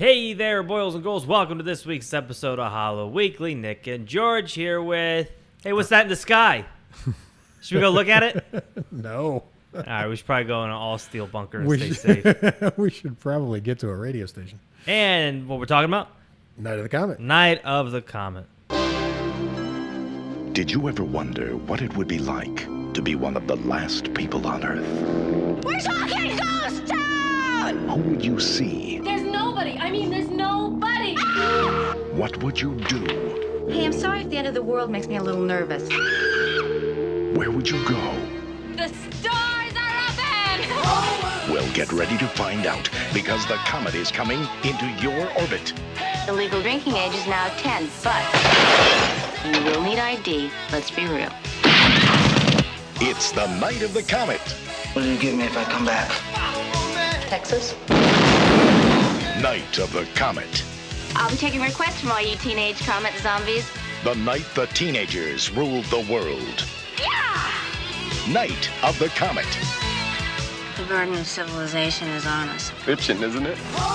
Hey there, boils and ghouls. Welcome to this week's episode of Holla Weekly. Nick and George here with... Hey, what's that in the sky? Should we go look at it? No. All right, we should probably go in an all-steel bunker and stay safe. We should probably get to a radio station. And what we're talking about? Night of the Comet. Night of the Comet. Did you ever wonder what it would be like to be one of the last people on Earth? We're talking ghost town! Who would you see? There's nobody. There's nobody. What would you do? Hey, I'm sorry if the end of the world makes me a little nervous. Where would you go? The stars are open! Well, get ready to find out, because the comet is coming into your orbit. The legal drinking age is now 10, but you will need ID. Let's be real. It's the Night of the Comet. What do you give me if I come back? Texas? Night of the Comet. I'll be taking requests from all you teenage comet zombies. The night the teenagers ruled the world. Yeah! Night of the Comet. The burden of civilization is on us. Fiction, isn't it? All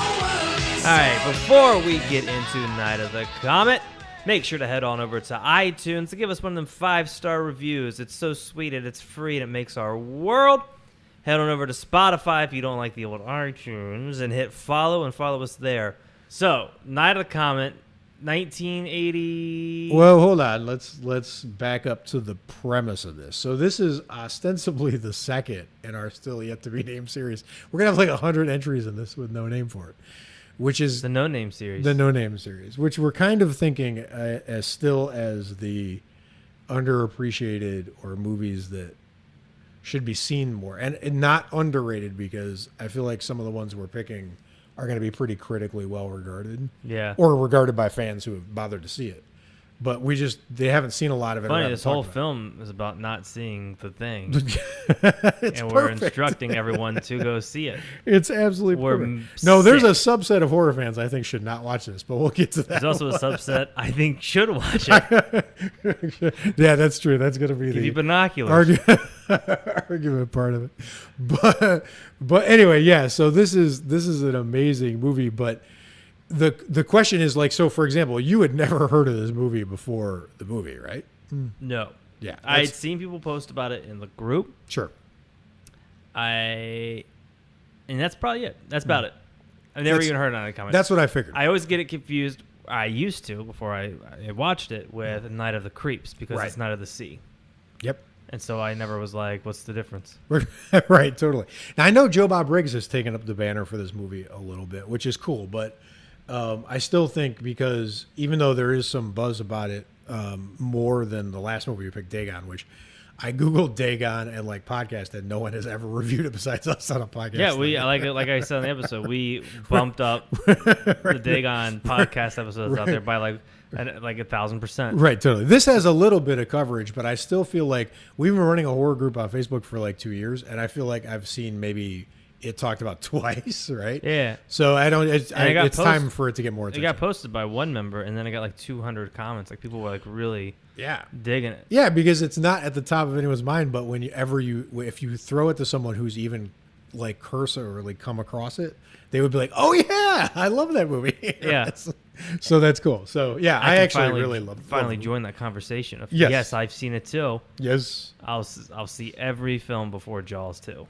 right, before we get into Night of the Comet, make sure to head on over to iTunes to give us one of them 5-star reviews. It's so sweet and it's free and it makes our world. Head on over to Spotify if you don't like the old iTunes and hit follow and follow us there. So, Night of the Comet, 1980. Well, hold on. Let's back up to the premise of this. So this is ostensibly the second in our still yet to be named series. We're gonna have like 100 entries in this with no name for it, which is The No Name series. The No Name series, which we're kind of thinking as still as the underappreciated or movies that should be seen more and not underrated, because I feel like some of the ones we're picking are going to be pretty critically well regarded. Yeah. Or regarded by fans who have bothered to see it. But they haven't seen a lot of it. Funny, this whole film is about not seeing the thing. It's and we're perfect. instructing everyone to go see it. It's absolutely We're perfect. No, there's a sick. subset of horror fans I think should not watch this, but we'll get to that. There's also a subset I think should watch it. Yeah, that's true. That's going to be Give you the binoculars. argument part of it. But anyway, yeah, so this is an amazing movie, but the question is, like, so for example, you had never heard of this movie before the movie, right? No. Yeah. I had seen people post about it in the group. Sure. And that's probably it. That's about it. I've never even heard on a comment. That's what I figured. I always get it confused. I used to before I watched it with Night of the Creeps because Right. it's Night of the Sea. Yep. And so I never was like, what's the difference? Right, totally. Now, I know Joe Bob Briggs has taken up the banner for this movie a little bit, which is cool, but I still think, because even though there is some buzz about it more than the last movie we picked, Dagon, which I Googled Dagon and like podcast, and no one has ever reviewed it besides us on a podcast. Yeah, we like I said in the episode, we bumped up the Dagon podcast episodes out there by like 1,000%. Right, totally. This has a little bit of coverage, but I still feel like we've been running a horror group on Facebook for like 2 years, and I feel like I've seen maybe it talked about twice, right? Yeah. So I don't. It's time posted- for it to get more It attention. got posted by one member, and then it got like 200 comments. Like people were like really digging it. Yeah, because it's not at the top of anyone's mind, but if you throw it to someone who's even like cursorily come across it, they would be like, "Oh yeah, I love that movie." Yeah. So that's cool. So yeah, I can actually really love. join that conversation. Yes. Yes, I've seen it too. Yes. I'll see every film before Jaws 2.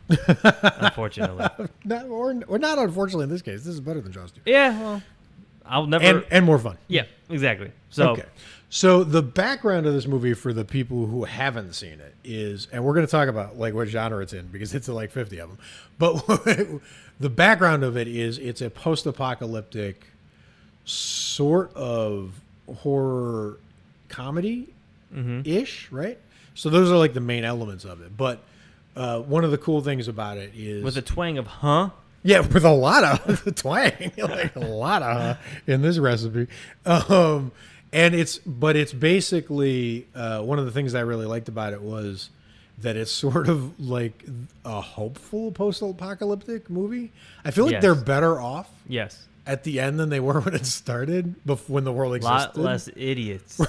Unfortunately. Or not. Unfortunately, in this case, this is better than Jaws 2. Yeah. Well, I'll never. And more fun. Yeah. Exactly. So. Okay. So the background of this movie for the people who haven't seen it is, and we're going to talk about like what genre it's in because it's like 50 of them. But the background of it is it's a post-apocalyptic sort of horror comedy-ish, right? So those are like the main elements of it. But one of the cool things about it is With a twang of huh? yeah, with a lot of twang, like a lot of in this recipe. And it's basically one of the things I really liked about it was that it's sort of like a hopeful post-apocalyptic movie. I feel like Yes. they're better off Yes. at the end than they were when it started, when the world A existed. lot less idiots.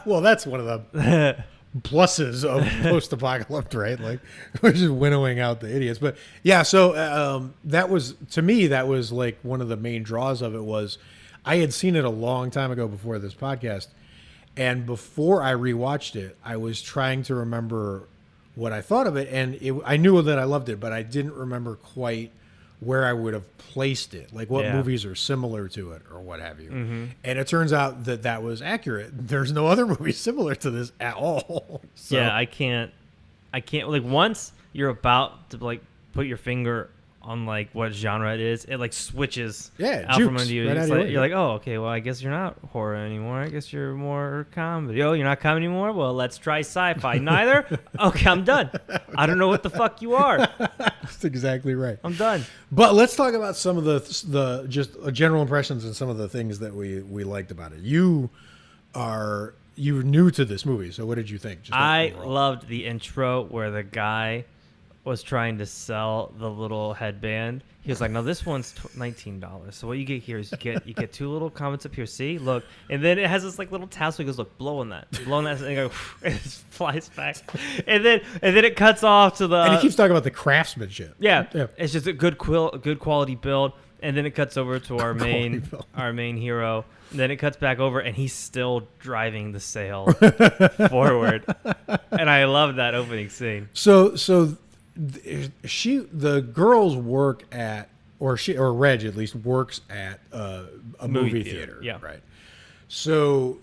Well, that's one of the pluses of post-apocalypse, right? Like we're just winnowing out the idiots. But yeah, so that was, to me, that was like one of the main draws of it. Was I had seen it a long time ago before this podcast, and before I rewatched it, I was trying to remember what I thought of it, and I knew that I loved it, but I didn't remember quite where I would have placed it, like what movies are similar to it or what have you. And it turns out that that was accurate. There's no other movie similar to this at all. So, Yeah, I can't like once you're about to like put your finger on like what genre it is, it like switches out from jukes under you. right It's out of like, your you're way. like, oh, okay, well, I guess you're not horror anymore. I guess you're more comedy. Oh, you're not comedy anymore? Well, let's try sci-fi. Neither? Okay, I'm done. I don't know what the fuck you are. That's exactly right. I'm done. But let's talk about some of the just general impressions and some of the things that we liked about it. You're new to this movie, so what did you think? Just I overall? loved the intro where the guy was trying to sell the little headband. He was like, "No, this one's $19. So what you get here is you get two little comments up here. See, look, and then it has this like little tassel. He goes, look, blow on that, and it goes, and it just flies back, and then it cuts off to the. And he keeps talking about the craftsmanship. Yeah, Yeah. it's just a good quality build, and then it cuts over to our Quality build. main hero. And then it cuts back over, and he's still driving the sale forward, and I love that opening scene. So the girls work at, or Reg at least works at a movie theater. Yeah. Right. So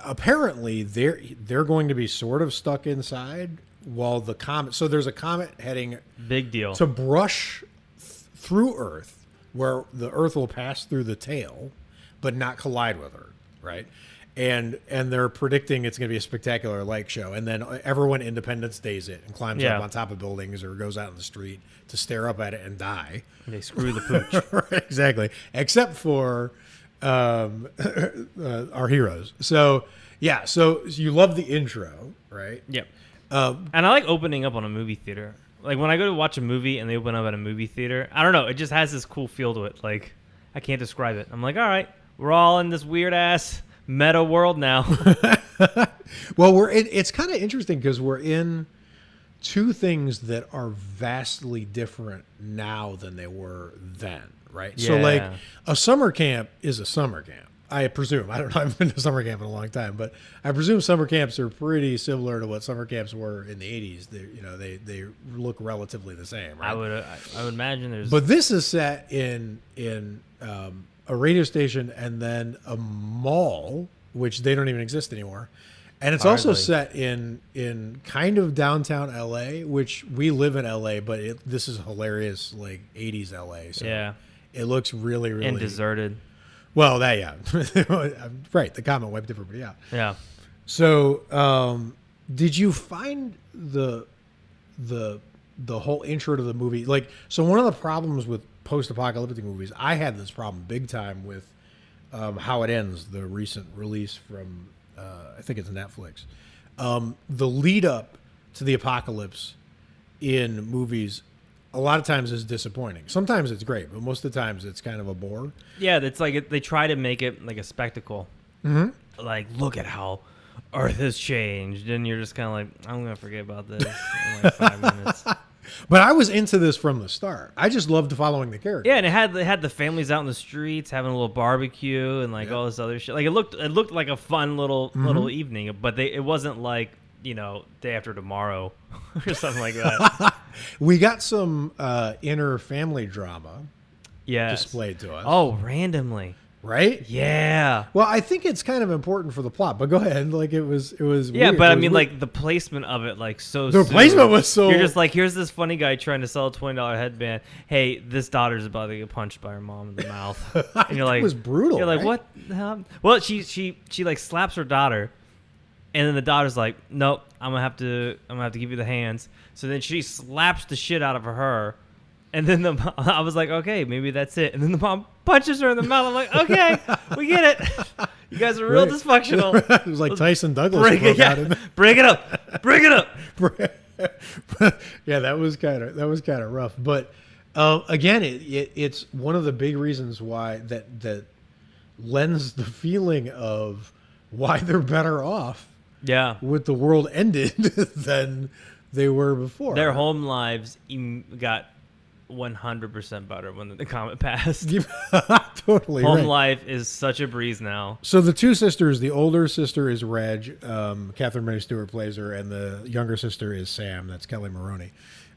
apparently they're going to be sort of stuck inside while the comet. So there's a comet heading Big deal. to brush through Earth, where the Earth will pass through the tail, but not collide with Earth. Right. And they're predicting it's going to be a spectacular light show. And then everyone Independence Days it and climbs up on top of buildings or goes out in the street to stare up at it and die. They screw the pooch. Right, exactly. Except for our heroes. So, yeah. So you love the intro, right? Yep. And I like opening up on a movie theater. Like when I go to watch a movie and they open up at a movie theater, I don't know. It just has this cool feel to it. Like I can't describe it. I'm like, all right, we're all in this weird ass meta world now. Well, it's kind of interesting because we're in two things that are vastly different now than they were then, right? So, like, a summer camp is a summer camp, I presume. I don't know. I haven't been to summer camp in a long time, but I presume summer camps are pretty similar to what summer camps were in the 80s. They look relatively the same, right? I would imagine there's. But this is set in a radio station and then a mall, which they don't even exist anymore. And it's also set in kind of downtown LA, which we live in LA, but this is hilarious, like 80s LA. So yeah, it looks really, really and deserted. Well, right. The comet wiped everybody out. Yeah. So, did you find the whole intro to the movie like? So one of the problems with post-apocalyptic movies, I had this problem big time with How It Ends, the recent release from I think it's Netflix. The lead up to the apocalypse in movies a lot of times is disappointing. Sometimes it's great, but most of the times it's kind of a bore. Yeah, it's like they try to make it like a spectacle. Mm-hmm. Like, look at how Earth has changed, and you're just kind of like, I'm gonna forget about this in like 5 minutes. But I was into this from the start. I just loved following the character. Yeah, and it had the families out in the streets having a little barbecue and like all this other shit. Like it looked like a fun little evening, but it wasn't like, you know, Day After Tomorrow or something like that. We got some inner family drama displayed to us. Oh, randomly. Right? Yeah. Well, I think it's kind of important for the plot, but go ahead. Like it was Yeah, weird. but I It was mean, weird. like the placement of it, like so. The placement was so. You're just like, here's this funny guy trying to sell a $20 headband. Hey, this daughter's about to get punched by her mom in the mouth, and you're like, it was brutal. You're like, right? what the hell? Well, she like slaps her daughter, and then the daughter's like, nope, I'm gonna have to give you the hands. So then she slaps the shit out of her. And then I was like, okay, maybe that's it. And then the mom punches her in the mouth. I'm like, okay, we get it. You guys are real dysfunctional. It was like Tyson Douglas. Bring it up. Bring it up. Yeah, that was kind of rough. But again, it's one of the big reasons why that lends the feeling of why they're better off Yeah. with the world ended than they were before. Their home lives got 100% better when the comet passed. Totally Home right. life is such a breeze now. So the two sisters, the older sister is Reg, Catherine Mary Stewart plays her, and the younger sister is Sam. That's Kelly Maroney.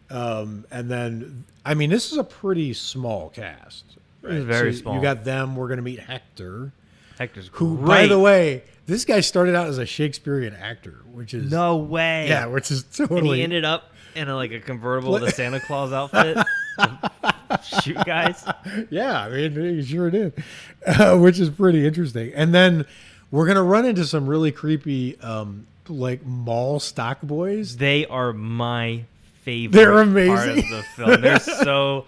And then, I mean, this is a pretty small cast. Right? It's very small. You got them. We're going to meet Hector. Hector's Who, great. by the way, this guy started out as a Shakespearean actor, which is No way. yeah, which is And totally he ended up in a convertible with a Santa Claus outfit. to shoot guys. yeah. I mean, he sure did, which is pretty interesting. And then we're gonna run into some really creepy, mall stock boys. They are my favorite. They're part amazing. of the film. They're so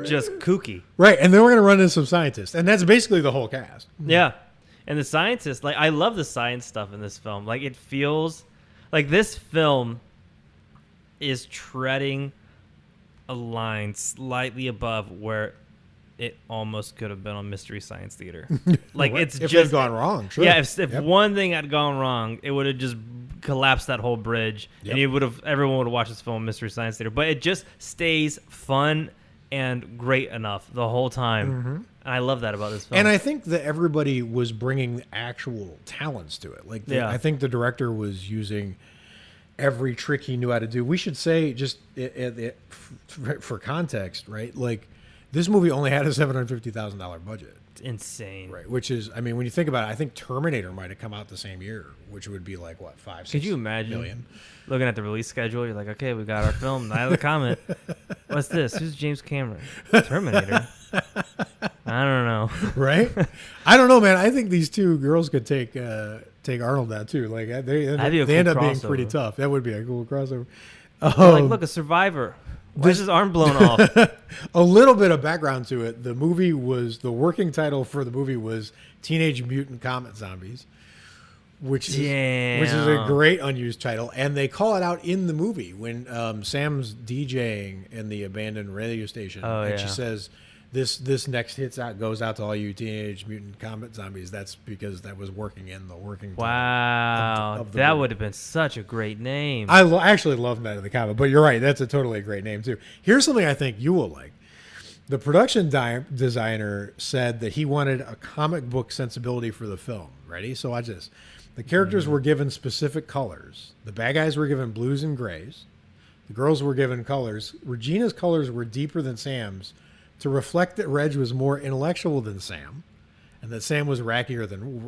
just kooky. Right, and then we're gonna run into some scientists, and that's basically the whole cast. Yeah. And the scientists, I love the science stuff in this film. It feels like this film is treading a line slightly above where it almost could have been on Mystery Science Theater. It's if just they've gone wrong. Sure. Yeah, if Yep. one thing had gone wrong, it would have just collapsed that whole bridge, and everyone would have watched this film on Mystery Science Theater. But it just stays fun and great enough the whole time, and I love that about this film. And I think that everybody was bringing actual talents to it. I think the director was using every trick he knew how to do. We should say, just for context, right? This movie only had a $750,000 budget. It's insane, Right, which is, I mean, when you think about it, I think Terminator might have come out the same year, which would be $5, $6 Could you imagine million. looking at the release schedule? You're like, okay, we got our film, Night of the Comet. What's this? Who's James Cameron? Terminator. I don't know. Right? I don't know, man. I think these two girls could take Arnold down too. They That'd be a they end cool up being pretty crossover. tough. That would be a cool crossover. Look, a survivor. Why is his arm blown off? A little bit of background to it. The working title for the movie was Teenage Mutant Comet Zombies, which is a great unused title, and they call it out in the movie when Sam's DJing in the abandoned radio station, she says, "This next goes out to all you Teenage Mutant Comet Zombies." That's because that was working in the working title. Wow, of the that movie. would have been such a great name. I actually love Night of the Comet, but you're right. That's a totally great name, too. Here's something I think you will like. The production designer said that he wanted a comic book sensibility for the film. Ready? So watch this. The characters were given specific colors. The bad guys were given blues and grays. The girls were given colors. Regina's colors were deeper than Sam's to reflect that Reg was more intellectual than Sam and that Sam was wackier than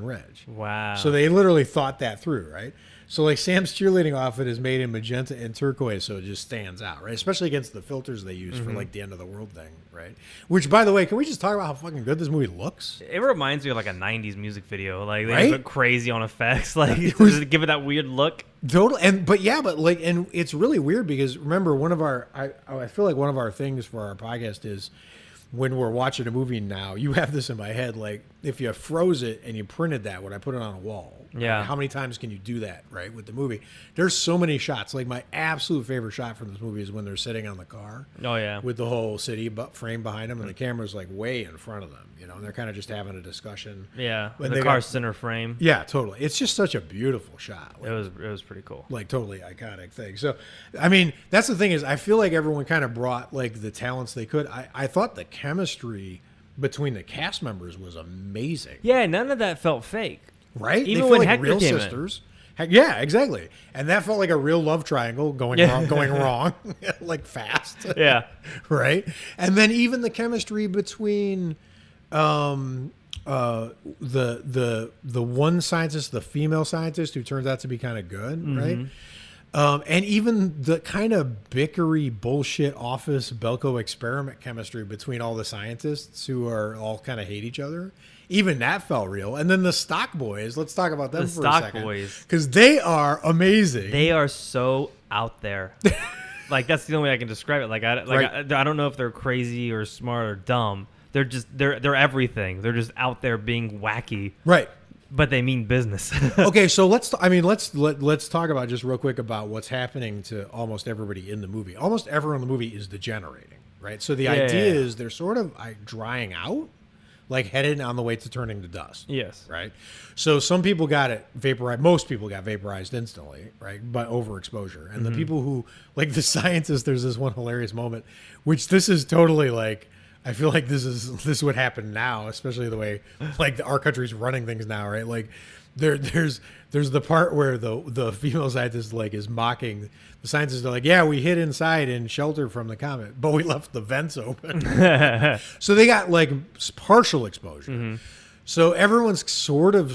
Reg. Wow. So they literally thought that through, right? So Sam's cheerleading outfit is made in magenta and turquoise, so it just stands out, right? Especially against the filters they use for the end of the world thing, right? Which, by the way, can we just talk about how fucking good this movie looks? It reminds me of a 90s music video. They Right? went crazy on effects, just give it that weird look. Total, and it's really weird because remember I feel like one of our things for our podcast is when we're watching a movie now, you have this in my head, if you froze it and you printed that, would I put it on a wall? Yeah. How many times can you do that, right, with the movie? There's so many shots. My absolute favorite shot from this movie is when they're sitting on the car. Oh, yeah. With the whole city frame behind them, and the camera's way in front of them, and they're kind of just having a discussion. Yeah, And the they car's got- center frame. Yeah, totally. It's just such a beautiful shot. It was pretty cool. Totally iconic thing. So, I mean, that's the thing is I feel like everyone kind of brought the talents they could. I thought the chemistry between the cast members was amazing. Yeah, none of that felt fake. Right? Even they feel when like Hector real came in. sisters. Yeah, exactly. And that felt like a real love triangle going wrong, fast. Yeah. Right? And then even the chemistry between the one scientist, the female scientist who turns out to be kind of good, right? And even the kind of bickery bullshit office Belko experiment chemistry between all the scientists who are all kind of hate each other. Even that felt real. And then the stock boys, let's talk about them for a second. The stock boys. Because they are amazing. They are so out there. That's the only way I can describe it. Right. I don't know if they're crazy or smart or dumb. They're everything. They're just out there being wacky. Right. But they mean business. Okay, so let's talk about just real quick about what's happening to almost everybody in the movie. Almost everyone in the movie is degenerating, right? So the idea is they're sort of drying out. like headed on the way to turning to dust. Yes. Right. So some people got it vaporized. Most people got vaporized instantly, right, by overexposure. And the people who, like the scientists, there's this one hilarious moment, which this is totally like, I feel like this would happen now, especially the way like our country's running things now, right? Like there's the part where the female scientist like is mocking the scientists. Are like, yeah, we hid inside in shelter from the comet, but we left the vents open. So they got like partial exposure. So everyone's sort of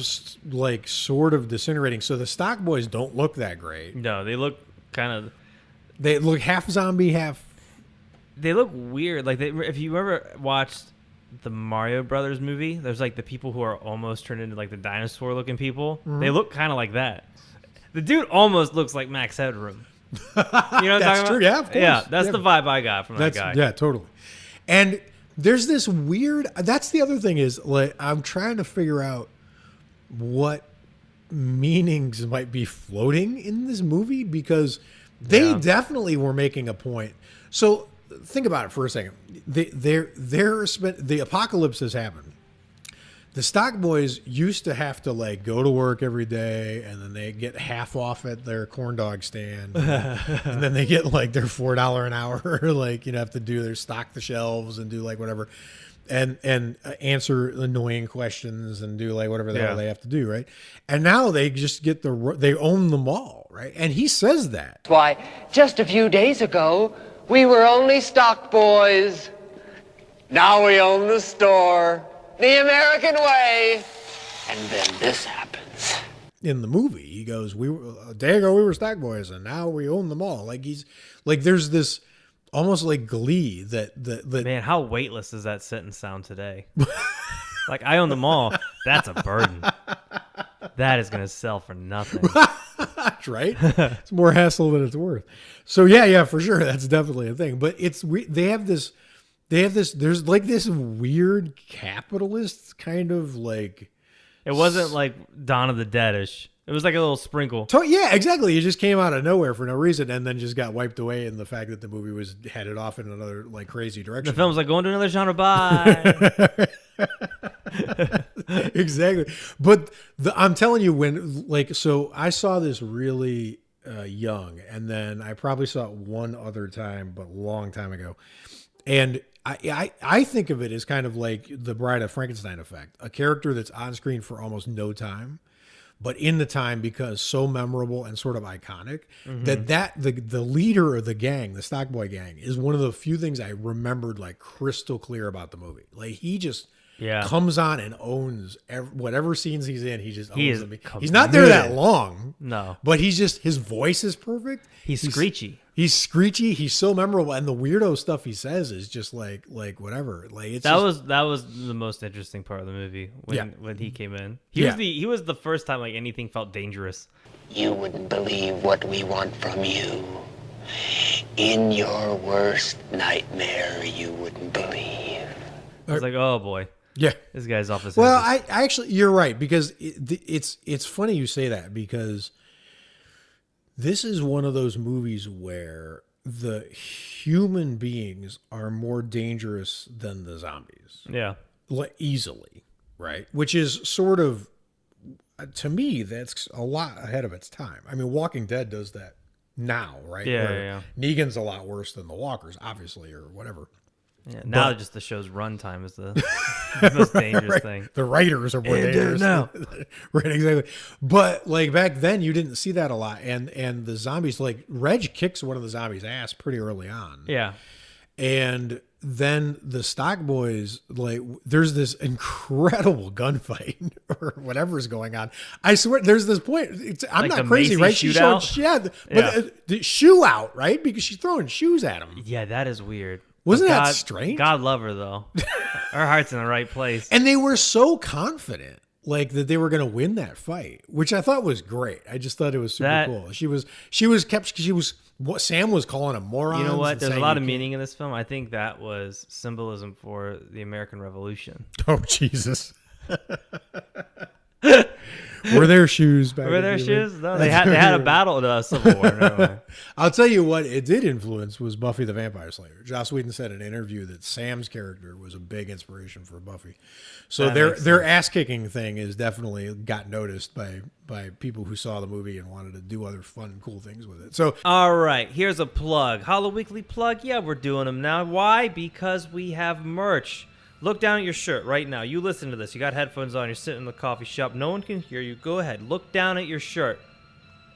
disintegrating. So the stock boys don't look that great. No, they look kind of. They look half zombie, half. They look weird. Like if you ever watched the Mario Brothers movie, there's like the people who are almost turned into like the dinosaur looking people. They look kind of like that. The dude almost looks like Max Headroom. You know what I'm That's talking true. about? Yeah, of course. Yeah, that's Yeah. the vibe I got from that guy. Yeah, totally. And there's this weird. That's the other thing is like I'm trying to figure out what meanings might be floating in this movie because they definitely were making a point. So think about it for a second. The apocalypse has happened. The stock boys used to have to like go to work every day, and then they get half off at their corn dog stand, and then they get like their $4 an hour. Like have to do their stock the shelves and do like whatever, and answer annoying questions and do like whatever the hell they have to do, right? And now they just get they own the mall, right? And he says that. Why, just a few days ago, we were only stock boys. Now we own the store. The American way. And then this happens. In the movie, he goes, a day ago we were stock boys and now we own them all. Like he's like, there's this almost like glee that Man, how weightless does that sentence sound today? Like, I own them all. That's a burden. That is going to sell for nothing. right? It's more hassle than it's worth. So yeah, for sure. That's definitely a thing, but they have this, there's like this weird capitalist kind of like. It wasn't like Dawn of the Dead-ish. It was like a little sprinkle. Yeah, exactly. It just came out of nowhere for no reason and then just got wiped away in the fact that the movie was headed off in another like crazy direction. The film's like going to another genre. Bye. Exactly. But I'm telling you so I saw this really young, and then I probably saw it one other time, but a long time ago. And I think of it as kind of like the Bride of Frankenstein effect, a character that's on screen for almost no time, but in the time because so memorable and sort of iconic that the leader of the gang, the Stockboy Gang, is one of the few things I remembered like crystal clear about the movie. Like he just comes on and owns whatever scenes he's in. He just owns them. He's not there that long. No, but his voice is perfect. He's screechy. He's screechy. He's so memorable, and the weirdo stuff he says is just like whatever. Like it's that was the most interesting part of the movie when he came in. He was the first time like anything felt dangerous. You wouldn't believe what we want from you. In your worst nightmare, you wouldn't believe. I was like, oh boy. Yeah, this guy's off his. Well, I actually, you're right, because it's funny you say that, because this is one of those movies where the human beings are more dangerous than the zombies. Yeah, easily, right? Which is sort of, to me, that's a lot ahead of its time. I mean, Walking Dead does that now, right? Yeah. Negan's a lot worse than the Walkers, obviously, or whatever. Yeah, now just the show's runtime is the most dangerous thing. The writers are more dangerous. No. Right, exactly. But like back then, you didn't see that a lot, and the zombies, like Reg kicks one of the zombies' ass pretty early on. Yeah, and then the Stock Boys, like, there's this incredible gunfight or whatever's going on. I swear, there's this point. I'm like not crazy, right? She's showing, the shoe out, right? Because she's throwing shoes at him. Yeah, that is weird. Wasn't that strange? God love her, though. Her heart's in the right place. And they were so confident, like, that they were going to win that fight, which I thought was great. I just thought it was super cool. Sam was calling them morons. You know what? There's a lot of meaning in this film. I think that was symbolism for the American Revolution. Oh, Jesus. Were their shoes back? Were in their the shoes? day? No, they had a battle to Civil War. Never mind. I'll tell you what it did influence was Buffy the Vampire Slayer. Joss Whedon said in an interview that Sam's character was a big inspiration for Buffy. So their ass kicking thing is definitely got noticed by people who saw the movie and wanted to do other fun, cool things with it. So All right, here's a plug. Holla Weekly plug. Yeah, we're doing them now. Why? Because we have merch. Look down at your shirt right now. You listen to this. You got headphones on. You're sitting in the coffee shop. No one can hear you. Go ahead. Look down at your shirt.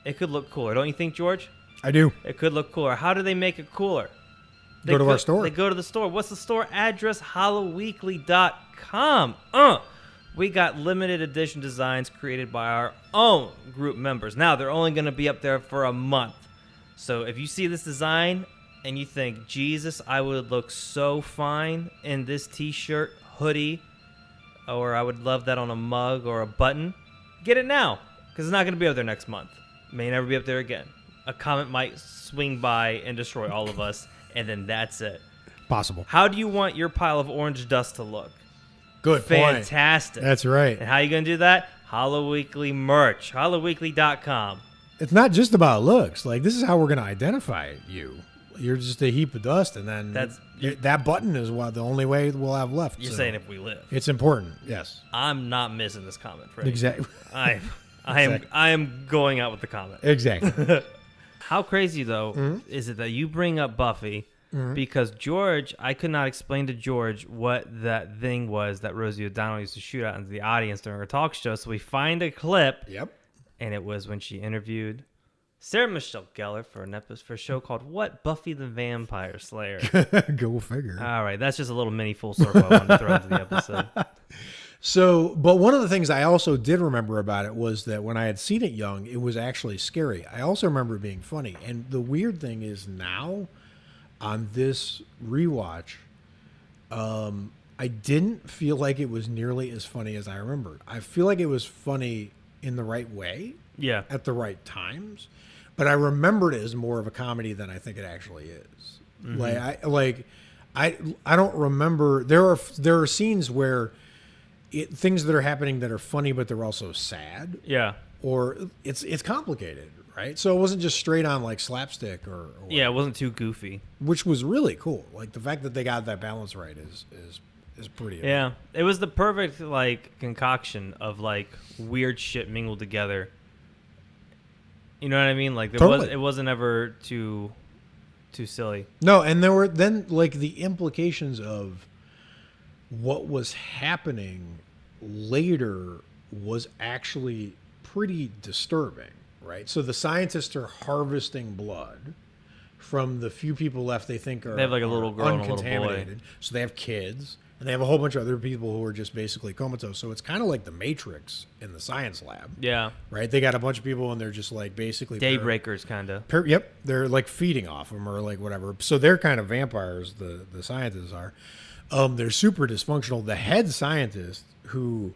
It could look cooler. Don't you think, George? I do. It could look cooler. How do they make it cooler? Go to our store. They go to the store. What's the store address? HollaWeekly.com. We got limited edition designs created by our own group members. Now, they're only going to be up there for a month. So if you see this design and you think, Jesus, I would look so fine in this t-shirt, hoodie, or I would love that on a mug or a button, get it now, because it's not going to be up there next month. It may never be up there again. A comet might swing by and destroy all of us, and then that's it. Possible. How do you want your pile of orange dust to look? Good point. Fantastic. That's right. And how are you going to do that? Holla Weekly merch. HollaWeekly.com. It's not just about looks. Like, this is how we're going to identify you. You're just a heap of dust, and then that button is the only way we'll have left. You're saying if we live. It's important, yes. I'm not missing this comment, Freddie. Exactly. I am going out with the comment. Exactly. How crazy, though, is it that you bring up Buffy because George, I could not explain to George what that thing was that Rosie O'Donnell used to shoot out into the audience during her talk show. So we find a clip. Yep. And it was when she interviewed Sarah Michelle Gellar for a show called What? Buffy the Vampire Slayer. Go figure. All right, that's just a little mini full circle I wanted to throw into the episode. So, but one of the things I also did remember about it was that when I had seen it young, it was actually scary. I also remember it being funny. And the weird thing is now on this rewatch, I didn't feel like it was nearly as funny as I remembered. I feel like it was funny in the right way. Yeah. At the right times. But I remembered it as more of a comedy than I think it actually is. Mm-hmm. I don't remember. There are scenes where things that are happening that are funny, but they're also sad. Yeah. Or it's complicated, right? So it wasn't just straight on like slapstick or yeah, it wasn't too goofy, which was really cool. Like the fact that they got that balance right is pretty. Yeah, amazing. it was the perfect like concoction of like weird shit mingled together. You know what I mean? Like it wasn't ever too silly. No, and there were then like the implications of what was happening later was actually pretty disturbing, right? So the scientists are harvesting blood from the few people left they think are they have like a little girl and a little boy. So they have kids, and they have a whole bunch of other people who are just basically comatose. So it's kind of like the Matrix in the science lab. Yeah. Right? They got a bunch of people, and they're just like basically daybreakers, kind of. Yep. They're like feeding off them or like whatever. So they're kind of vampires, the scientists are. They're super dysfunctional. The head scientist, who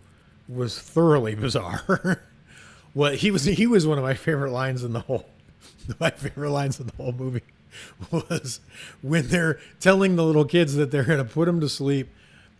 was thoroughly bizarre, he was one of my favorite lines in the whole movie was when they're telling the little kids that they're going to put them to sleep,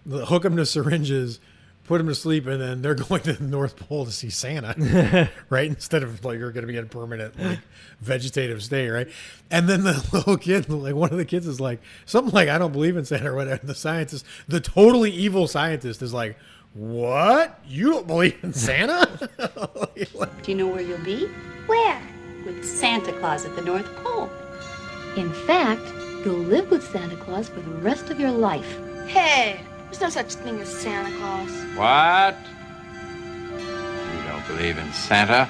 hook them to syringes, put them to sleep, and then they're going to the North Pole to see Santa, right? Instead of like you're going to be in permanent like vegetative state, right? And then the little kid, like one of the kids is like something like I don't believe in Santa or whatever. And the scientist, the totally evil scientist, is like, "What? You don't believe in Santa?" Do you know where you'll be? Where? With Santa Claus at the North Pole. In fact, you'll live with Santa Claus for the rest of your life. Hey, there's no such thing as Santa Claus. What? You don't believe in Santa?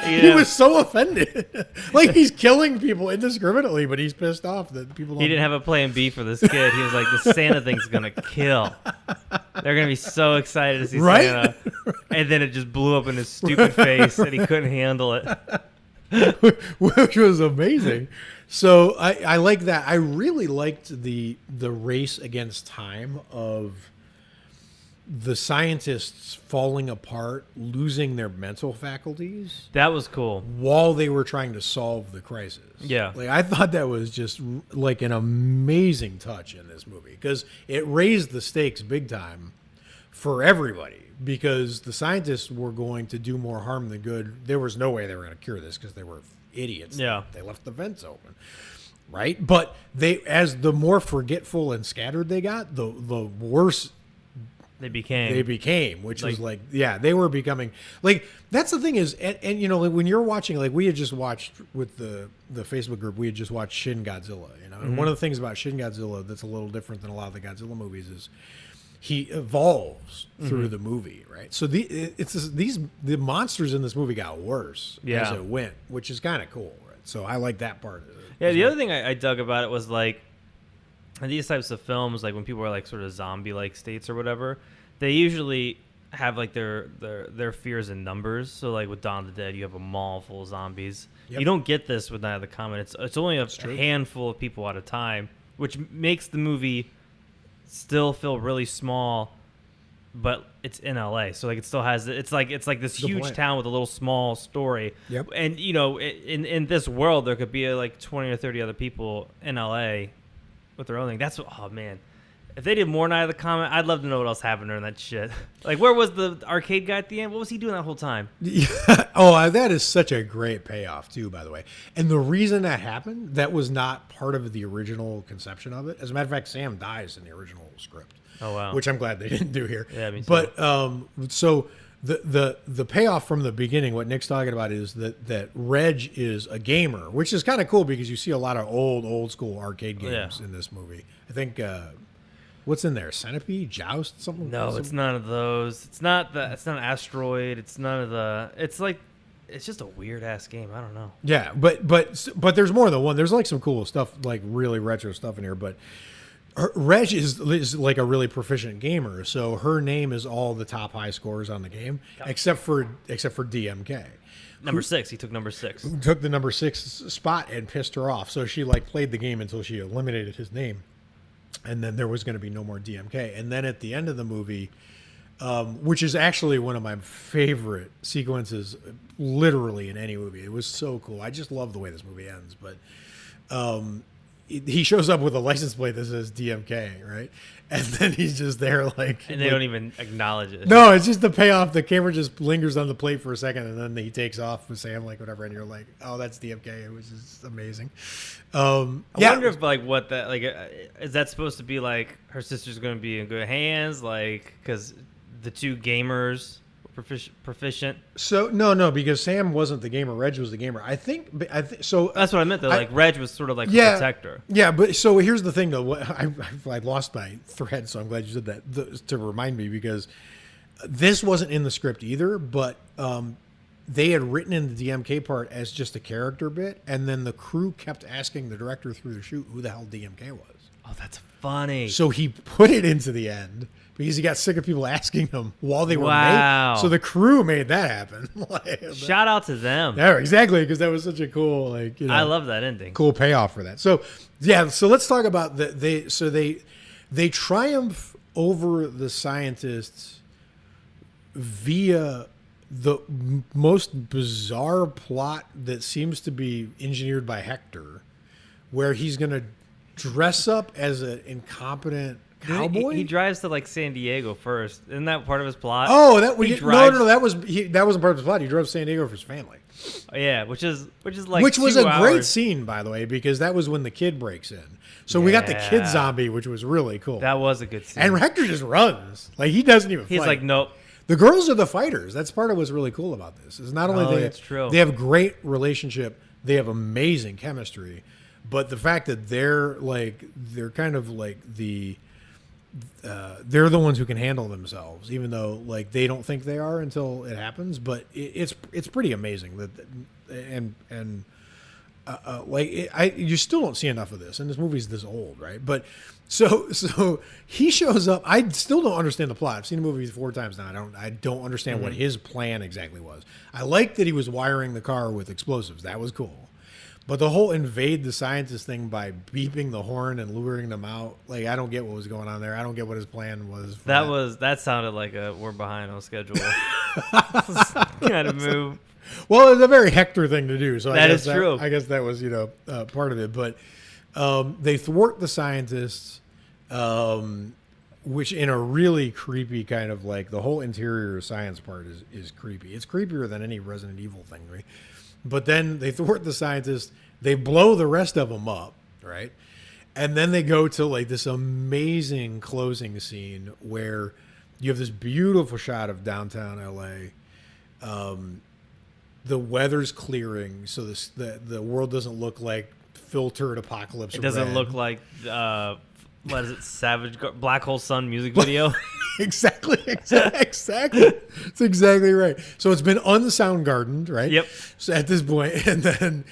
Yeah. He was so offended. Like he's killing people indiscriminately, but he's pissed off that people don't. He didn't have a plan B for this kid. He was like, the Santa thing's going to kill. They're going to be so excited to see Santa. And then it just blew up in his stupid face and he couldn't handle it. Which was amazing. So I like that. I really liked the race against time of the scientists falling apart, losing their mental faculties. That was cool. While they were trying to solve the crisis. Yeah. Like I thought that was just like an amazing touch in this movie because it raised the stakes big time for everybody because the scientists were going to do more harm than good. There was no way they were going to cure this because they were idiots. Yeah. They left the vents open. Right? But as the more forgetful and scattered they got, the worse they became, which was they were becoming that's the thing is, and you know, like when you're watching, like we had just watched with the Facebook group, we had just watched Shin Godzilla, you know, and one of the things about Shin Godzilla that's a little different than a lot of the Godzilla movies is he evolves through the movie, right? So the monsters in this movie got worse as it went, which is kind of cool, right? So I like that part of it. Yeah, the other thing I dug about it was like, in these types of films, like when people are like sort of zombie-like states or whatever, they usually have like their fears in numbers. So like with Dawn of the Dead, you have a mall full of zombies. Yep. You don't get this with Night of the Comet. It's only a handful of people at a time, which makes the movie still feel really small, but it's in LA, so like it still has it's like this huge town with a little small story. Yep. And you know, in this world, there could be like 20 or 30 other people in LA with their own thing. That's what, oh man, if they did more Night of the Comet, I'd love to know what else happened during that shit. Like, where was the arcade guy at the end? What was he doing that whole time? Oh, that is such a great payoff too, by the way. And the reason that happened, that was not part of the original conception of it. As a matter of fact, Sam dies in the original script. Oh wow. Which I'm glad they didn't do here. Yeah, me too. But so the payoff from the beginning, what Nick's talking about is that Reg is a gamer, which is kind of cool because you see a lot of old school arcade games in this movie. I think what's in there? Centipede, Joust, something? No, it's none of those. It's not Asteroid. It's none of the. It's like, it's just a weird ass game. I don't know. Yeah, but there's more than one. There's like some cool stuff, like really retro stuff in here. But Reg is like a really proficient gamer, so her name is all the top high scores on the game, except for DMK. Number 6. He took number 6. Who took the number 6 spot and pissed her off. So she like played the game until she eliminated his name. And then there was going to be no more DMK. And then at the end of the movie, which is actually one of my favorite sequences, literally in any movie. It was so cool. I just love the way this movie ends. But he shows up with a license plate that says DMK, right? And then he's just there like... And they don't even acknowledge it. No, it's just the payoff. The camera just lingers on the plate for a second, and then he takes off with Sam, like whatever, and you're like, oh, that's DMK. It was just amazing. I wonder if like what that like is that supposed to be like her sister's going to be in good hands, like because the two gamers were proficient. So no, because Sam wasn't the gamer, Reg was the gamer. I think so. That's what I meant though. Like Reg was sort of like the protector. Yeah, but so here's the thing though. I lost my thread, so I'm glad you said that to remind me because this wasn't in the script either, but. They had written in the DMK part as just a character bit, and then the crew kept asking the director through the shoot who the hell DMK was. Oh, that's funny. So he put it into the end because he got sick of people asking him while they were made. So the crew made that happen. Shout out to them. Yeah, exactly, because that was such a cool, like, you know, I love that ending. Cool payoff for that. So yeah, so let's talk about they triumph over the scientists via the most bizarre plot that seems to be engineered by Hector, where he's going to dress up as an incompetent cowboy. He drives to like San Diego first. Isn't that part of his plot? Oh, that wasn't part of his plot. He drove to San Diego for his family. Oh, yeah, which was like a great scene, by the way, because that was when the kid breaks in. So we got the kid zombie, which was really cool. That was a good scene. And Hector just runs, like he doesn't even. He's fight. like, nope. The girls are the fighters. That's part of what's really cool about this. Is not only they have great relationship, they have amazing chemistry, but the fact that they're kind of like they're the ones who can handle themselves, even though like they don't think they are until it happens. But it's pretty amazing that you still don't see enough of this, and this movie's this old, right? But so he shows up. I still don't understand the plot. I've seen the movie 4 times now. I don't understand what his plan exactly was. I like that he was wiring the car with explosives. That was cool. But the whole invade the scientist thing by beeping the horn and luring them out, like I don't get what was going on there. I don't get what his plan was. That sounded like we're behind on schedule kind of move. Well, it's a very Hector thing to do. So that is true. I guess that was part of it. But they thwart the scientists. which in a really creepy kind of like the whole interior science part is creepy. It's creepier than any Resident Evil thing, right? But then they thwart the scientists. They blow the rest of them up, right? And then they go to like this amazing closing scene where you have this beautiful shot of downtown LA. The weather's clearing, so the world doesn't look like filtered apocalypse. It doesn't look like what is it, Savage Black Hole Sun music video? Exactly. That's exactly right. So it's been unsoundgardened, right? Yep. So at this point, and then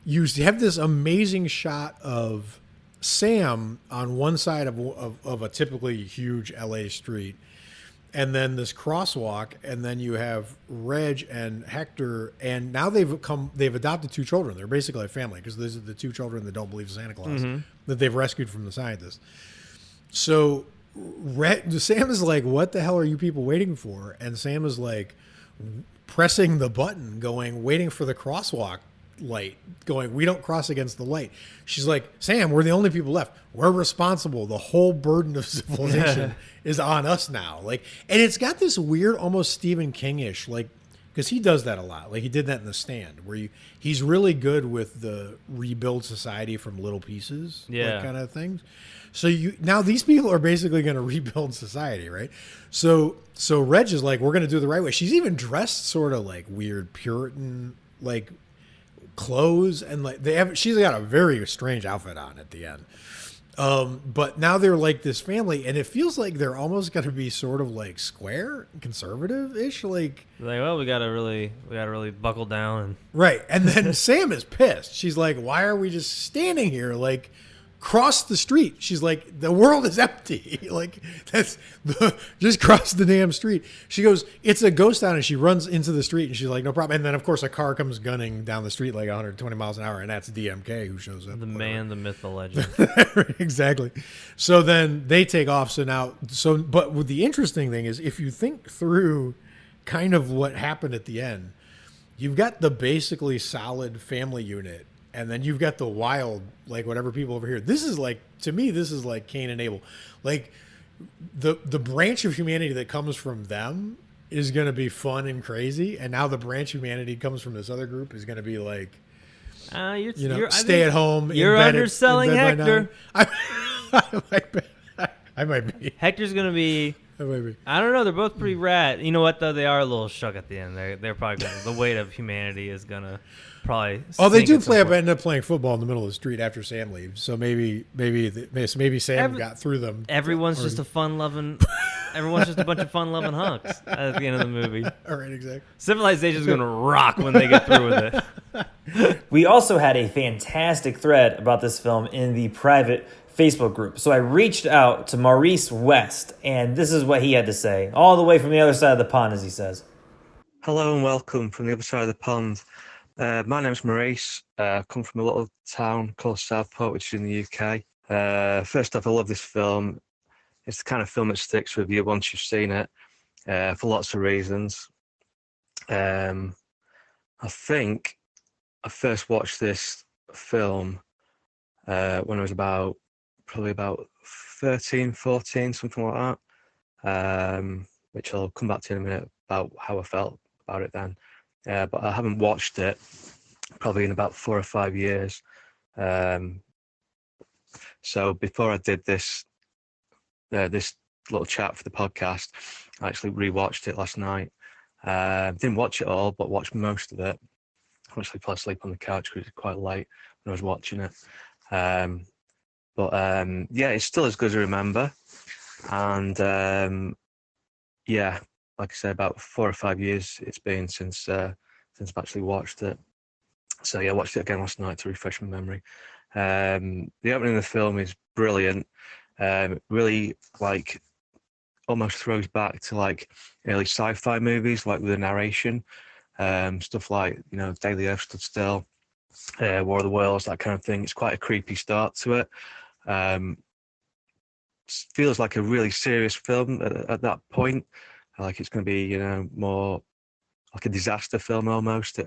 you have this amazing shot of Sam on one side of a typically huge LA street, and then this crosswalk, and then you have Reg and Hector, and now they've adopted 2 children. They're basically a family because these are the 2 children that don't believe in Santa Claus that they've rescued from the scientists. So Sam is like, "What the hell are you people waiting for?" And Sam is like pressing the button, waiting for the crosswalk light, "We don't cross against the light." She's like, "Sam, we're the only people left. We're responsible. The whole burden of civilization is on us now." Like, and it's got this weird, almost Stephen King-ish, like, because he does that a lot. Like he did that in The Stand, where he's really good with the rebuild society from little pieces, like, kind of things. So now these people are basically going to rebuild society, right? So Reg is like, "We're going to do it the right way." She's even dressed sort of like weird Puritan, like, clothes, and like she's got a very strange outfit on at the end. But now they're like this family, and it feels like they're almost going to be sort of like square, conservative-ish, like well, we gotta really buckle down and right. And then Sam is pissed. She's like, "Why are we just standing here? Like, cross the street." She's like, "The world is empty." Like, just cross the damn street. She goes, "It's a ghost town," and she runs into the street, and she's like, "No problem." And then of course a car comes gunning down the street like 120 miles an hour, and that's DMK who shows up. The man, the myth, the legend. Exactly. So then they take off. But with the interesting thing is, if you think through kind of what happened at the end, you've got the basically solid family unit, and then you've got the wild, like, whatever people over here. This is like, to me, this is like Cain and Abel. Like, the branch of humanity that comes from them is going to be fun and crazy, and now the branch of humanity comes from this other group is going to be like, stay at home. You're underselling Hector. I might be. Hector's going to be. I don't know. They're both pretty rad. You know what, though? They are a little shook at the end. They're probably the weight of humanity is going to probably. Oh, they do end up playing football in the middle of the street after Sam leaves. So maybe Sam got through them. Everyone's just a fun-loving. Everyone's just a bunch of fun-loving hunks at the end of the movie. All right, exactly. Civilization's going to rock when they get through with it. We also had a fantastic thread about this film in the private Facebook group. So I reached out to Maurice West, and this is what he had to say, all the way from the other side of the pond, as he says. Hello and welcome from the other side of the pond. My name's Maurice. I come from a little town called Southport, which is in the UK. First off, I love this film. It's the kind of film that sticks with you once you've seen it, for lots of reasons. I think I first watched this film when I was probably about 13, 14, something like that, which I'll come back to in a minute about how I felt about it then. But I haven't watched it probably in about 4 or 5 years. So before I did this little chat for the podcast, I actually rewatched it last night. Didn't watch it all, but watched most of it. I actually fell asleep on the couch because it was quite late when I was watching it. But it's still as good as I remember. And yeah, like I said, about 4 or 5 years it's been since I've actually watched it. So yeah, I watched it again last night to refresh my memory. The opening of the film is brilliant. Really, like, almost throws back to like early sci-fi movies, like with the narration, stuff like, Daily Earth Stood Still, War of the Worlds, that kind of thing. It's quite a creepy start to it. Feels like a really serious film at that point. Like it's going to be, more like a disaster film almost,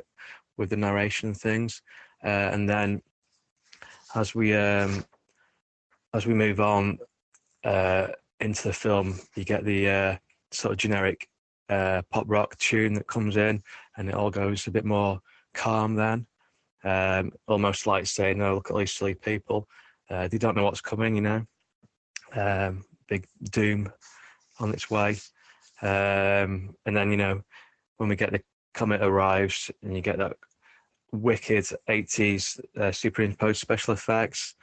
with the narration and things. And then as we move on, into the film, you get the sort of generic pop rock tune that comes in, and it all goes a bit more calm then. Almost like saying, "No, look at these silly people. They don't know what's coming, you know. Big doom on its way." And then, you know, when we get the comet arrives, and you get that wicked 80s superimposed special effects,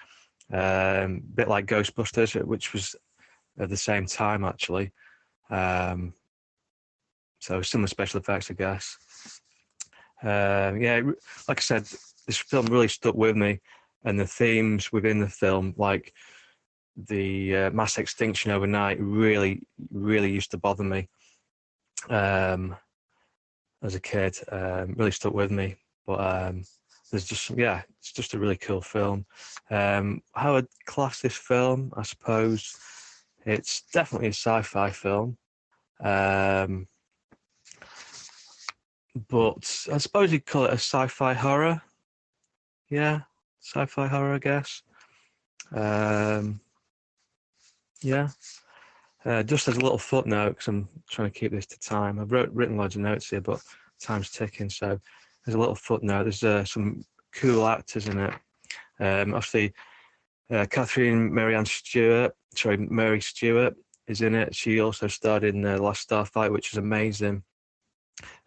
bit like Ghostbusters, which was at the same time actually. So similar special effects, I guess. Yeah, like I said, this film really stuck with me, and the themes within the film, like the mass extinction overnight, really used to bother me as a kid. Really stuck with me. But there's just, yeah, it's just a really cool film. How I'd class this film, I suppose, it's definitely a sci-fi film. But I suppose you'd call it a sci-fi horror. Yeah, sci-fi horror, I guess. Yeah. Just as a little footnote, because I'm trying to keep this to time. I've written loads of notes here, but time's ticking. So there's a little footnote. There's some cool actors in it. Obviously, Mary Stewart is in it. She also starred in The Last Starfight, which is amazing.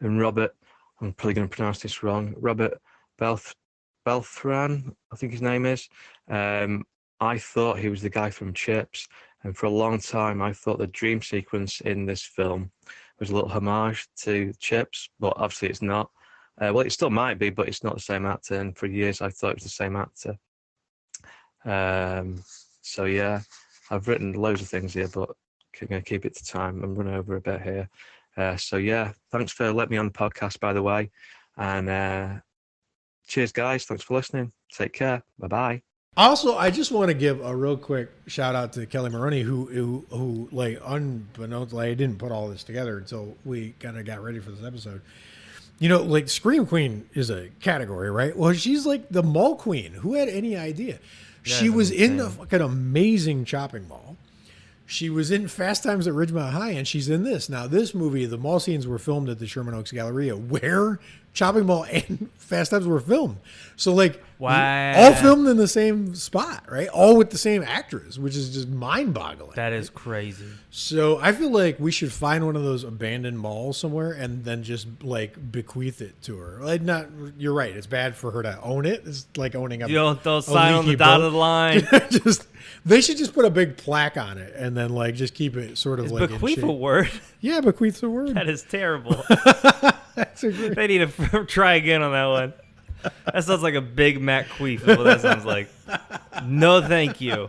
And Robert, I'm probably going to pronounce this wrong, Robert Beltran, I think his name is. I thought he was the guy from Chips, and for a long time I thought the dream sequence in this film was a little homage to Chips, but obviously it's not. Well, it still might be, but it's not the same actor, and for years I thought it was the same actor. So yeah, I've written loads of things here, but I'm going to keep it to time and run over a bit here. So yeah, thanks for letting me on the podcast, by the way, and cheers, guys. Thanks for listening. Take care. Bye-bye. Also, I just want to give a real quick shout out to Kelly Maroney, who like, unbeknownst, like, I didn't put all this together until we kind of got ready for this episode. You know, like, Scream Queen is a category, right? Well, she's like the mall queen. Who had any idea? She was in the fucking amazing Chopping Mall. She was in Fast Times at Ridgemont High, and she's in this. Now, this movie, the mall scenes were filmed at the Sherman Oaks Galleria, where Chopping Mall and Fast Times were filmed. So, like, wow, all filmed in the same spot, right? All with the same actress, which is just mind-boggling. That is crazy. So, I feel like we should find one of those abandoned malls somewhere and then just, like, bequeath it to her. Like, not, you're right. It's bad for her to own it. It's like owning a, you don't sign on the dotted line. They should just put a big plaque on it and then, like, just keep it sort of is like bequeath a word? Yeah, bequeath's a word. That is terrible. That's a great... They need to try again on that one. That sounds like a Big Mac queef. Is what that sounds like. No, thank you.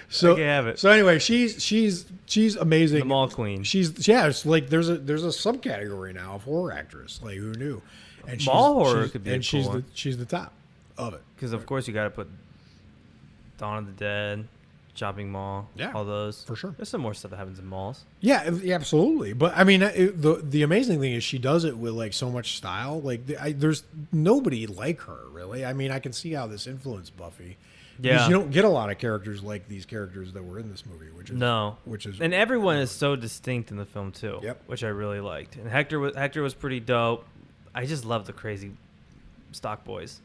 So I can have it. So anyway, she's amazing. The mall queen. It's like there's a subcategory now of horror actress. Like, who knew? And mall horror could be and a cool one. she's the top of it. Because of course you got to put Dawn of the Dead, Chopping Mall, all those for sure. There's some more stuff that happens in malls. Yeah, absolutely. But I mean, the amazing thing is she does it with like so much style. Like, there's nobody like her really. I mean, I can see how this influenced Buffy. Yeah, because you don't get a lot of characters like these characters that were in this movie. Which is and everyone is so distinct in the film too. Yep. Which I really liked. And Hector was pretty dope. I just love the crazy stock boys.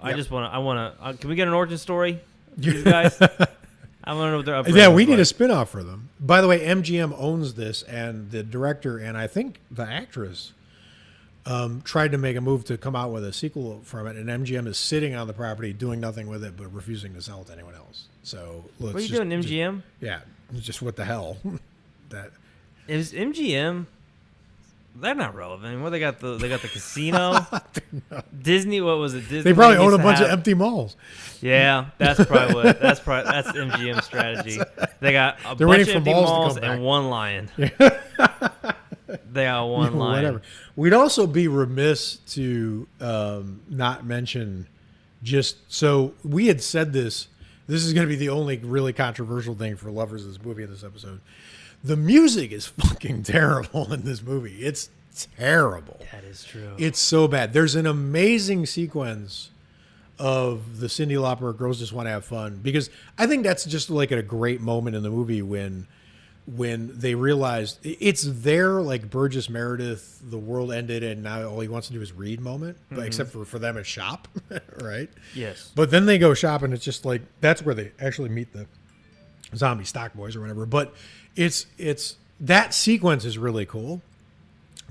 Yep. I want to. Can we get an origin story? You guys, I want to know what they're up. Yeah, we need a spin-off for them. By the way, MGM owns this, and the director and I think the actress tried to make a move to come out with a sequel from it, and MGM is sitting on the property doing nothing with it, but refusing to sell it to anyone else. So what are you doing, MGM? Just what the hell? That is MGM. They're not relevant anymore. They got the casino. Disney, what was it? Disney. They probably own a bunch of empty malls. Yeah, that's probably that's MGM strategy. They got a bunch of empty malls and one lion. Yeah. They got one lion. Whatever. We'd also be remiss to not mention, just so we had said this. This is going to be the only really controversial thing for lovers of this movie in this episode. The music is fucking terrible in this movie. It's terrible. That is true. It's so bad. There's an amazing sequence of the Cyndi Lauper Girls Just Want to Have Fun, because I think that's just like a great moment in the movie when they realized it's their like Burgess Meredith, the world ended and now all he wants to do is read moment, but except for them it's shop, right? Yes. But then they go shopping. It's just like that's where they actually meet the zombie stock boys or whatever. But it's that sequence is really cool.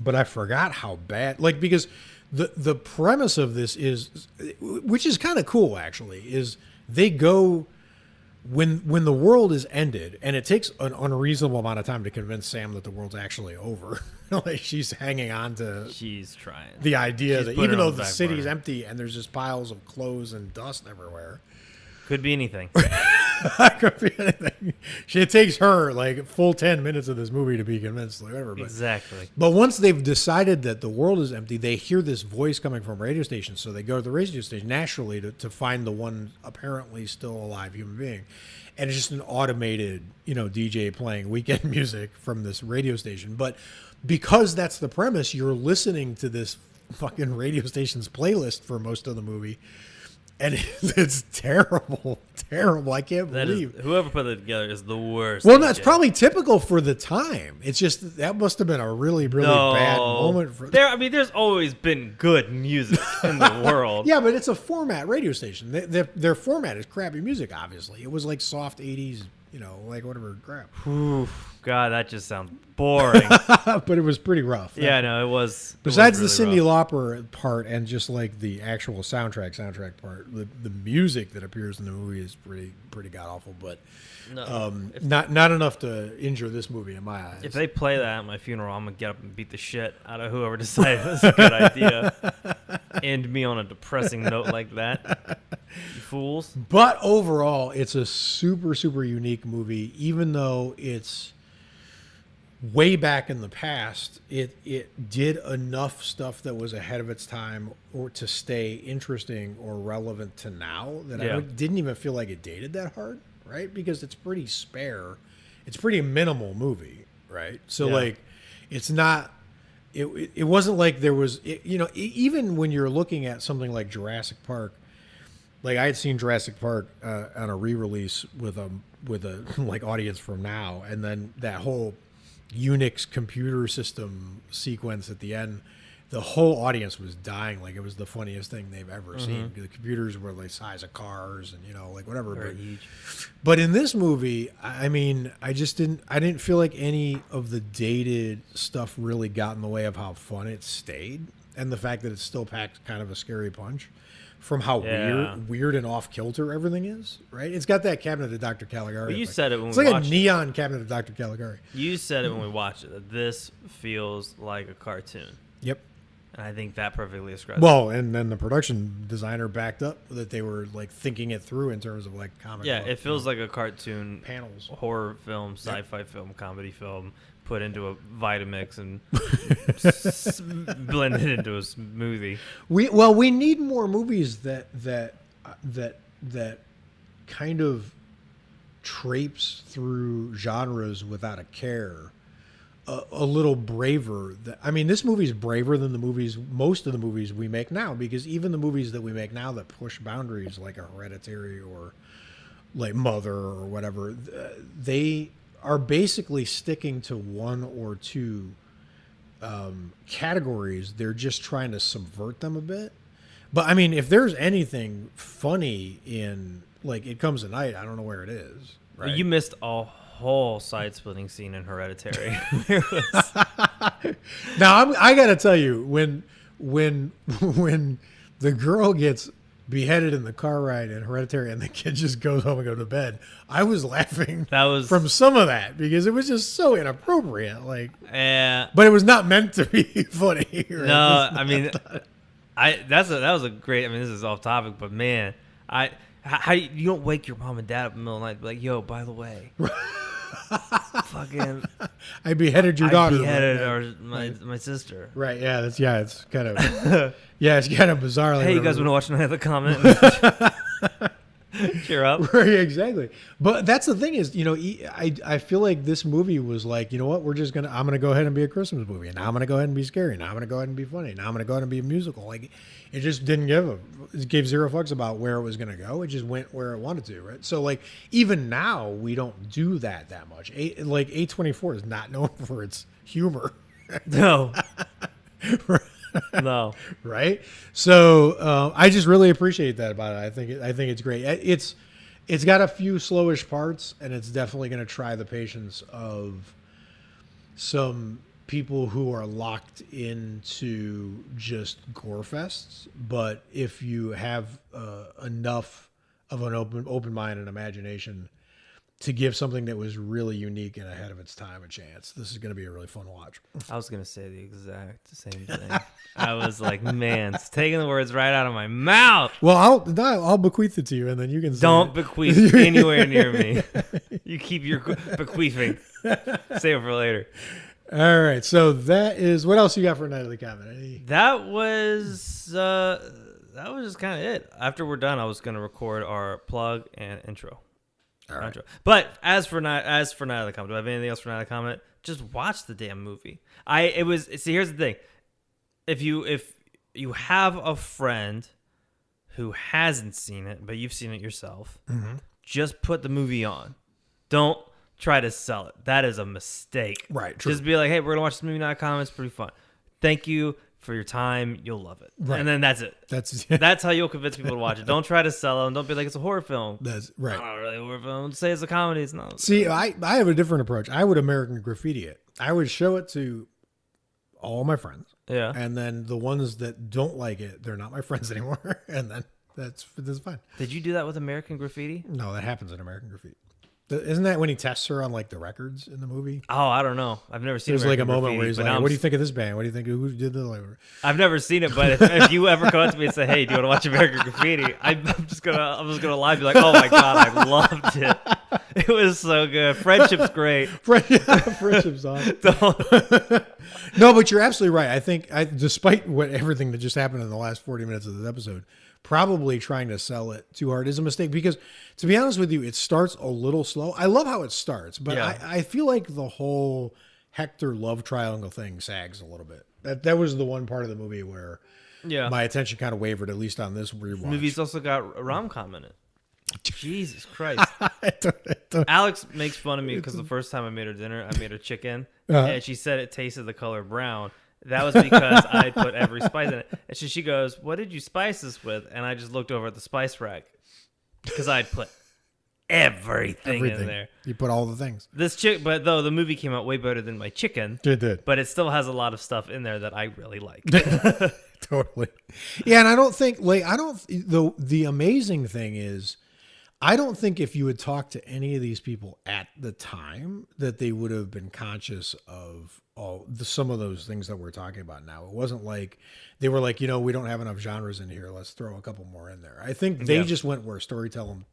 But I forgot how bad, like, because the premise of this is, which is kind of cool actually, is they go when the world is ended, and it takes an unreasonable amount of time to convince Sam that the world's actually over. Like she's hanging on to, she's trying the idea She's that putting even it on though the the back city's burner. empty and there's just piles of clothes and dust everywhere. Could be anything. Could be anything. It takes her like full 10 minutes of this movie to be convinced, like whatever. But, Exactly. But once they've decided that the world is empty, they hear this voice coming from a radio station. So they go to the radio station naturally to find the one apparently still alive human being. And it's just an automated, DJ playing weekend music from this radio station. But because that's the premise, you're listening to this fucking radio station's playlist for most of the movie. And it's terrible, terrible. I can't believe whoever put it together is the worst. Well, that's probably typical for the time. It's just that must have been a really, really bad moment for there. I mean, there's always been good music in the world. Yeah, but it's a format radio station. Their format is crappy music. Obviously, it was like soft '80s, like whatever crap. Oof, God, that just sounds boring. But it was pretty rough. Yeah, no, it was. Besides was the really Cyndi rough. Lauper part and just like the actual soundtrack part, the music that appears in the movie is pretty god awful. But not enough to injure this movie in my eyes. If they play that at my funeral, I'm gonna get up and beat the shit out of whoever decided that's a good idea. End me on a depressing note like that, you fools. But overall, it's a super, super unique movie. Even though it's way back in the past, it did enough stuff that was ahead of its time or to stay interesting or relevant to now that I didn't even feel like it dated that hard, right? Because it's pretty spare. It's a pretty minimal movie, right? So like it's not it wasn't like there was even when you're looking at something like Jurassic Park, like I had seen Jurassic Park on a re-release with a like audience from now, and then that whole Unix computer system sequence at the end, the whole audience was dying like it was the funniest thing they've ever seen. The computers were the size of cars and like whatever. Very huge. But in this movie, I mean, I didn't feel like any of the dated stuff really got in the way of how fun it stayed, and the fact that it still packed kind of a scary punch from how weird and off kilter everything is, right? It's got that Cabinet of Dr. Caligari. But you said it when it's we like watched a neon Cabinet of Dr. Caligari. You said it when we watched it, that this feels like a cartoon. Yep. And I think that perfectly describes Well, and then the production designer backed up that they were like thinking it through in terms of like comic. Yeah, it feels like a cartoon panels, horror film, sci-fi film, comedy film put into a Vitamix and blended into a smoothie. We need more movies that kind of traipse through genres without a care. A little braver. I mean, this movie's braver than most of the movies we make now, because even the movies that we make now that push boundaries, like a Hereditary or like Mother or whatever, they are basically sticking to one or two categories. They're just trying to subvert them a bit. But I mean, if there's anything funny in like It Comes at Night, I don't know where it is. Right? You missed a whole side-splitting scene in Hereditary. Now I gotta tell you, when the girl gets beheaded in the car ride in Hereditary and the kid just goes home and go to bed, I was laughing from some of that because it was just so inappropriate. Like, but it was not meant to be funny. Right? No, I mean, that was a great. I mean, this is off topic, but man, how you don't wake your mom and dad up in the middle of the night and be like, yo, by the way, fucking, I beheaded your daughter. I beheaded my sister. Right? Yeah, it's kind of it's kind of bizarre. Like hey, you guys want to watch Night of the Comet? Cheer up. Right, exactly. But that's the thing is, I feel like this movie was like, you know what, I'm gonna go ahead and be a Christmas movie, and now I'm gonna go ahead and be scary, now I'm gonna go ahead and be funny, now I'm gonna go ahead and be a musical. Like, it just it gave zero fucks about where it was gonna go. It just went where it wanted to, right? So like, even now we don't do that much. A24 is not known for its humor. No. No. Right. So I just really appreciate that about it. I think it's great. It's got a few slowish parts, and it's definitely going to try the patience of some people who are locked into just gore fests. But if you have enough of an open mind and imagination to give something that was really unique and ahead of its time a chance, this is going to be a really fun watch. I was going to say the exact same thing. I was like, man, it's taking the words right out of my mouth. Well, I'll bequeath it to you, and then you can say Don't bequeath anywhere near me. You keep your bequeafing. Save it for later. All right, so that is what else you got for Night of the Comet? That was just kind of it. After we're done, I was going to record our plug and intro. All right. But as for Night of the Comet, do I have anything else for Night of the Comet? Just watch the damn movie. See, here's the thing. If you have a friend who hasn't seen it, but you've seen it yourself, just put the movie on. Don't try to sell it. That is a mistake. Right. True. Just be like, hey, we're gonna watch this movie Night of the Comet. It's pretty fun. Thank you for your time. You'll love it. Right. And then that's it. That's how you'll convince people to watch it. Don't try to sell them. Don't be like, it's a horror film. That's right. Not really a horror film. Don't say it's a comedy. It's not. See, I have a different approach. I would American Graffiti it. I would show it to all my friends. Yeah. And then the ones that don't like it, they're not my friends anymore. And then that's fine. Did you do that with American Graffiti? No, that happens in American Graffiti. Isn't that when he tests her on like the records in the movie? Oh, I don't know. I've never seen. There's American like a moment Graffiti, where he's but like, "What do you think of this band? What do you think? Who did the?" Like, I've never seen it, but if you ever come up to me and say, "Hey, do you want to watch American Graffiti?" I'm just gonna lie and be like, "Oh my god, I loved it. It was so good. Friendship's great. Friendship's awesome." No, but you're absolutely right. I think, despite everything that just happened in the last 40 minutes of this episode, probably trying to sell it too hard is a mistake, because to be honest with you, it starts a little slow. I love how it starts, but yeah. I feel like the whole Hector love triangle thing sags a little bit. That was the one part of the movie where my attention kind of wavered, at least on this rewatch. The movie's also got a rom-com in it. Jesus Christ. Alex makes fun of me because the first time I made her dinner, I made her chicken, and she said it tasted the color brown. That was because I put every spice in it. And she goes, "What did you spice this with?" And I just looked over at the spice rack because I'd put everything in there. You put all the things. But though the movie came out way better than my chicken. It did. But it still has a lot of stuff in there that I really like. Totally. Yeah, and I don't think the amazing thing is, I don't think if you had talked to any of these people at the time that they would have been conscious of some of those things that we're talking about now. It wasn't like they were like, we don't have enough genres in here, let's throw a couple more in there. I think they just went where storytelling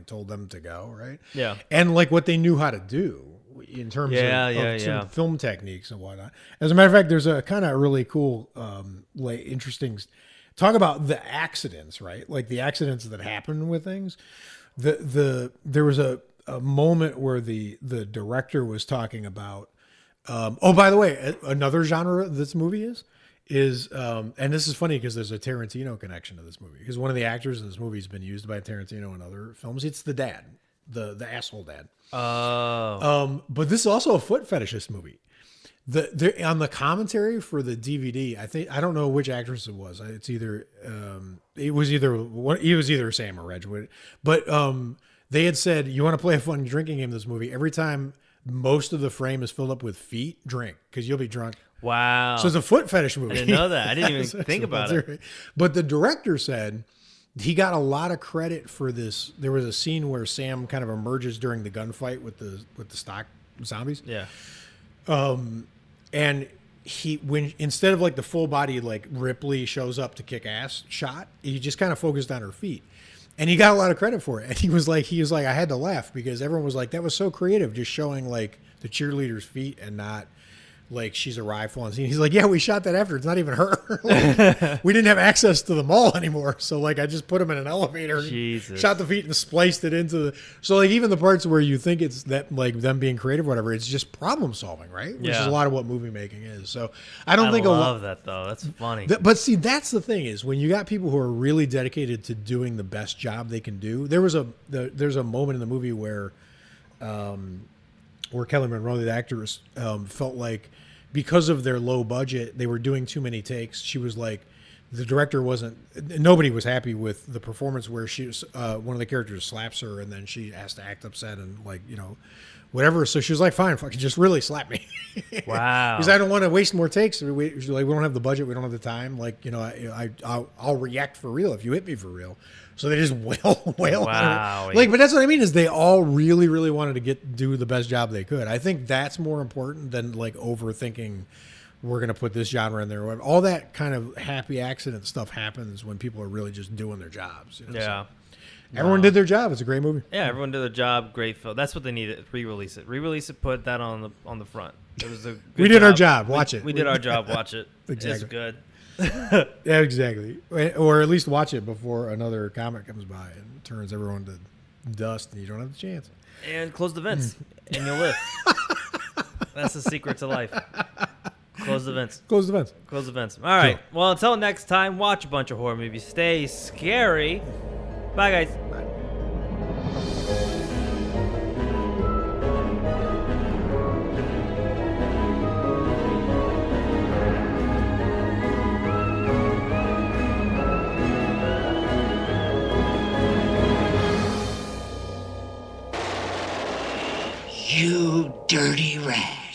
told them to go, right? Yeah. And like what they knew how to do in terms of some film techniques and whatnot. As a matter of fact, there's a kind of really cool, interesting talk about the accidents, right? Like the accidents that happen with things. There was a moment where the director was talking about, by the way, another genre this movie is and this is funny because there's a Tarantino connection to this movie, because one of the actors in this movie has been used by Tarantino in other films. It's the dad, the asshole dad. Oh. But this is also a foot fetishist movie. On the commentary for the DVD, I don't know which actress it was. It's either it was either Sam or Reg, but they had said, you want to play a fun drinking game in this movie. Every time most of the frame is filled up with feet, drink, because you'll be drunk. Wow. So it's a foot fetish movie. I didn't know that. I didn't even think about it. But the director said he got a lot of credit for this. There was a scene where Sam kind of emerges during the gunfight with the stock zombies. Yeah. And when instead of like the full body, like Ripley shows up to kick ass shot, he just kind of focused on her feet, and he got a lot of credit for it. And he was like, I had to laugh because everyone was like, that was so creative, just showing like the cheerleader's feet and not like she's a rifle on scene. He's like, yeah, we shot that after. It's not even her. Like, we didn't have access to the mall anymore. So like I just put him in an elevator, Jesus. shot the feet and spliced it into the. So like even the parts where you think it's that like them being creative or whatever, it's just problem solving, right? Which is a lot of what movie making is. So I love that though. That's funny. But see, that's the thing is when you got people who are really dedicated to doing the best job they can do. There's a moment in the movie where Kelly Monroe, the actress, felt like because of their low budget, they were doing too many takes. She was like, the director nobody was happy with the performance where she was, one of the characters slaps her and then she has to act upset and like, whatever. So she was like, fine, fucking just really slap me. Wow. Because I don't want to waste more takes. She's like, we don't have the budget. We don't have the time. Like, I'll react for real if you hit me for real. So they just wail. Wow. Like, but that's what I mean is they all really, really wanted to do the best job they could. I think that's more important than like overthinking. We're going to put this genre in there. All that kind of happy accident stuff happens when people are really just doing their jobs. Yeah. So everyone did their job. It's a great movie. Yeah, everyone did their job. Great film. That's what they needed. Re-release it. Re-release it. Put that on the front. It was a good We did our job. Watch it. We did our job. Watch it. Exactly. It's good. Yeah, exactly. Or at least watch it before another comic comes by and turns everyone to dust, and you don't have the chance. And close the vents, and you'll live. That's the secret to life. Close the vents. Close the vents. Close the vents. All right. Well, until next time, watch a bunch of horror movies. Stay scary. Bye, guys. Bye. You dirty rat.